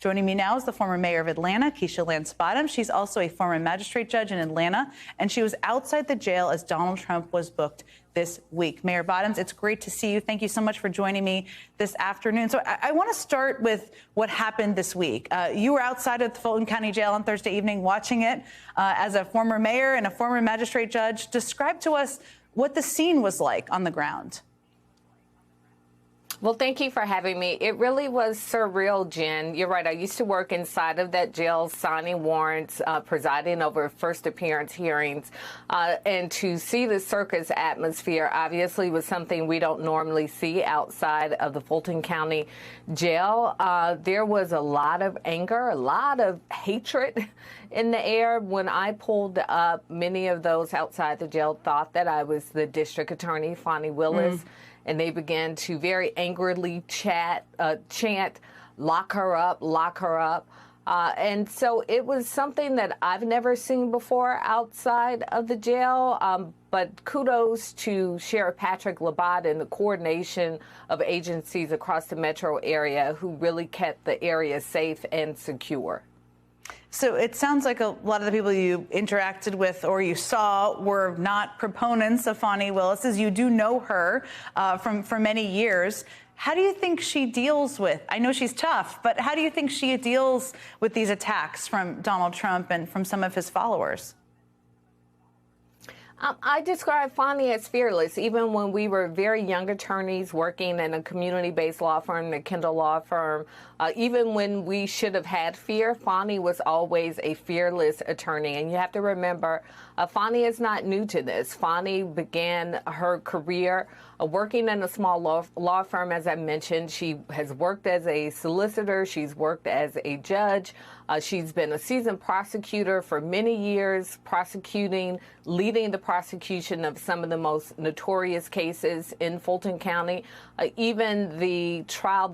Joining me now is the former mayor of Atlanta, Keisha Lance Bottoms. She's also a former magistrate judge in Atlanta, and she was outside the jail as Donald Trump was booked this week. Mayor Bottoms, it's great to see you. Thank you so much for joining me this afternoon. So I want to start with what happened this week. You were outside of the Fulton County Jail on Thursday evening watching it as a former mayor and a former magistrate judge. Describe to us what the scene was like on the ground. Well, thank you for having me. It really was surreal, Jen. You're right. I used to work inside of that jail, signing warrants, presiding over first appearance hearings. And to see the circus atmosphere obviously was something we don't normally see outside of the Fulton County Jail. There was a lot of anger, a lot of hatred in the air. When I pulled up, many of those outside the jail thought that I was the district attorney, Fani Willis. And they began to very angrily chant, lock her up, lock her up. And so it was something that I've never seen before outside of the jail. But kudos to Sheriff Patrick Labatt and the coordination of agencies across the metro area who really kept the area safe and secure. So it sounds like a lot of the people you interacted with or you saw were not proponents of Fani Willis, as you do know her for many years. How do you think she deals with, I know she's tough, but how do you think she deals with these attacks from Donald Trump and from some of his followers? I describe Fani as fearless. Even when we were very young attorneys working in a community-based law firm, the Kendall Law Firm, even when we should have had fear, Fani was always a fearless attorney. And you have to remember, Fani is not new to this. Fani began her career working in a small law firm, as I mentioned. She has worked as a solicitor. She's worked as a judge. She's been a seasoned prosecutor for many years, leading the prosecution of some of the most notorious cases in Fulton County. Even the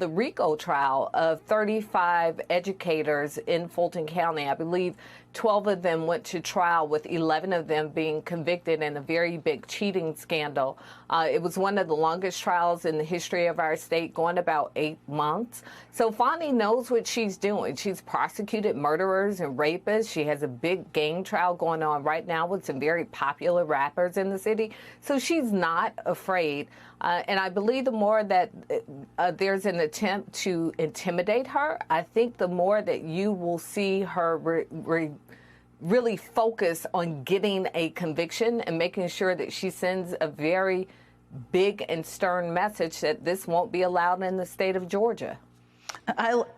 RICO trial of 35 educators in Fulton County, I believe 12 of them went to trial, with 11 of them being convicted in a very big cheating scandal. It was one of the longest trials in the history of our state, going about 8 months. So Fani knows what she's doing. She's prosecuted murderers and rapists. She has a big gang trial going on right now with some very popular rappers in the city. So she's not afraid. And I believe the more that there's an attempt to intimidate her, I think the more that you will see her really focus on getting a conviction and making sure that she sends a very big and stern message that this won't be allowed in the state of Georgia.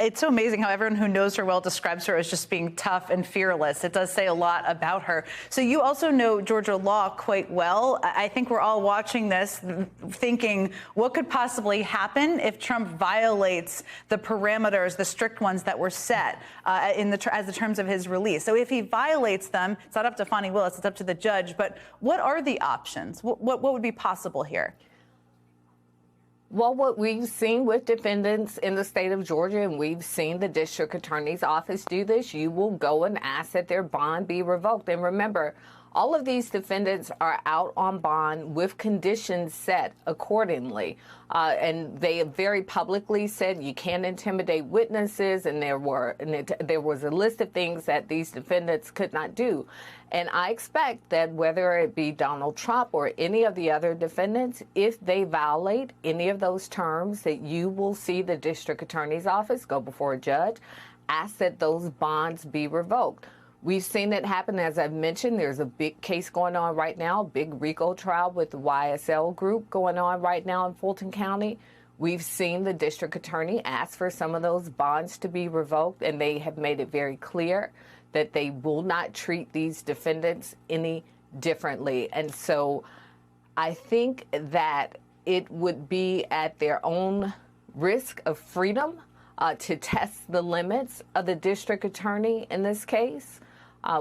It's so amazing how everyone who knows her well describes her as just being tough and fearless. It does say a lot about her. So you also know Georgia law quite well. I think we're all watching this thinking, what could possibly happen if Trump violates the parameters, the strict ones that were set as the terms of his release? So if he violates them, it's not up to Fani Willis, it's up to the judge. But what are the options? What would be possible here? Well, what we've seen with defendants in the state of Georgia, and we've seen the district attorney's office do this, you will go and ask that their bond be revoked. And remember, all of these defendants are out on bond with conditions set accordingly. And they have very publicly said you can't intimidate witnesses, and there was a list of things that these defendants could not do. And I expect that whether it be Donald Trump or any of the other defendants, if they violate any of those terms, that you will see the district attorney's office go before a judge, ask that those bonds be revoked. We've seen it happen, as I've mentioned. There's a big case going on right now, a big RICO trial with the YSL group going on right now in Fulton County. We've seen the district attorney ask for some of those bonds to be revoked, and they have made it very clear that they will not treat these defendants any differently. And so I think that it would be at their own risk of freedom to test the limits of the district attorney in this case.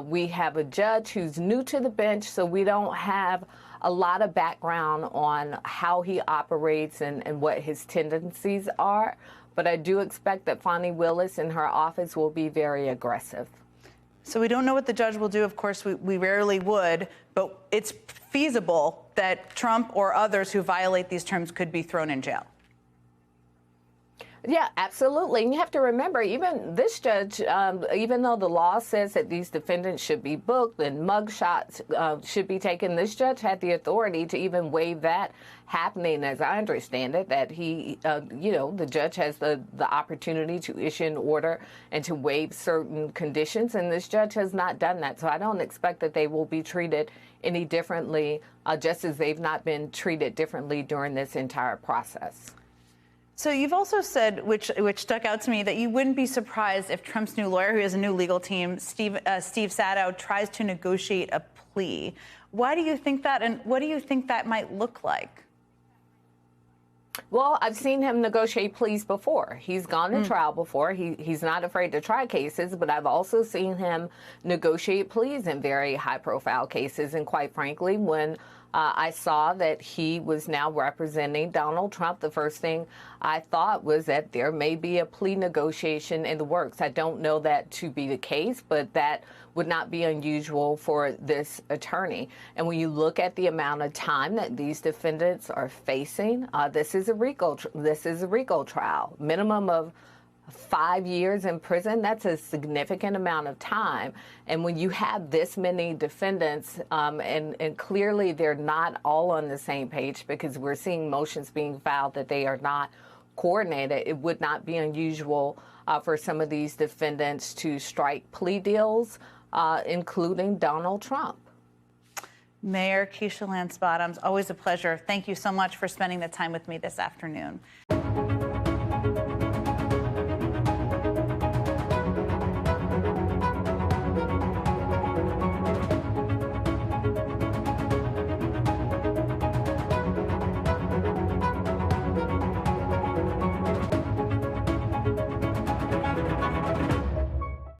We have a judge who's new to the bench, so we don't have a lot of background on how he operates and what his tendencies are. But I do expect that Fani Willis in her office will be very aggressive. So we don't know what the judge will do. Of course, we rarely would, but it's feasible that Trump or others who violate these terms could be thrown in jail. Yeah, absolutely. And you have to remember, even this judge, even though the law says that these defendants should be booked and mugshots should be taken, this judge had the authority to even waive that happening, as I understand it, that he, the judge has the opportunity to issue an order and to waive certain conditions, and this judge has not done that. So I don't expect that they will be treated any differently, just as they've not been treated differently during this entire process. So you've also said, which stuck out to me, that you wouldn't be surprised if Trump's new lawyer, who has a new legal team, Steve Sadow, tries to negotiate a plea. Why do you think that, and what do you think that might look like? Well, I've seen him negotiate pleas before. He's gone to trial before. He's not afraid to try cases, but I've also seen him negotiate pleas in very high-profile cases. And quite frankly, when I saw that he was now representing Donald Trump, the first thing I thought was that there may be a plea negotiation in the works. I don't know that to be the case, but that would not be unusual for this attorney. And when you look at the amount of time that these defendants are facing, this is a RICO trial, minimum of 5 years in prison. That's a significant amount of time. And when you have this many defendants, and clearly they're not all on the same page, because we're seeing motions being filed that they are not coordinated, it would not be unusual for some of these defendants to strike plea deals, including Donald Trump. Mayor Keisha Lance Bottoms, always a pleasure. Thank you so much for spending the time with me this afternoon.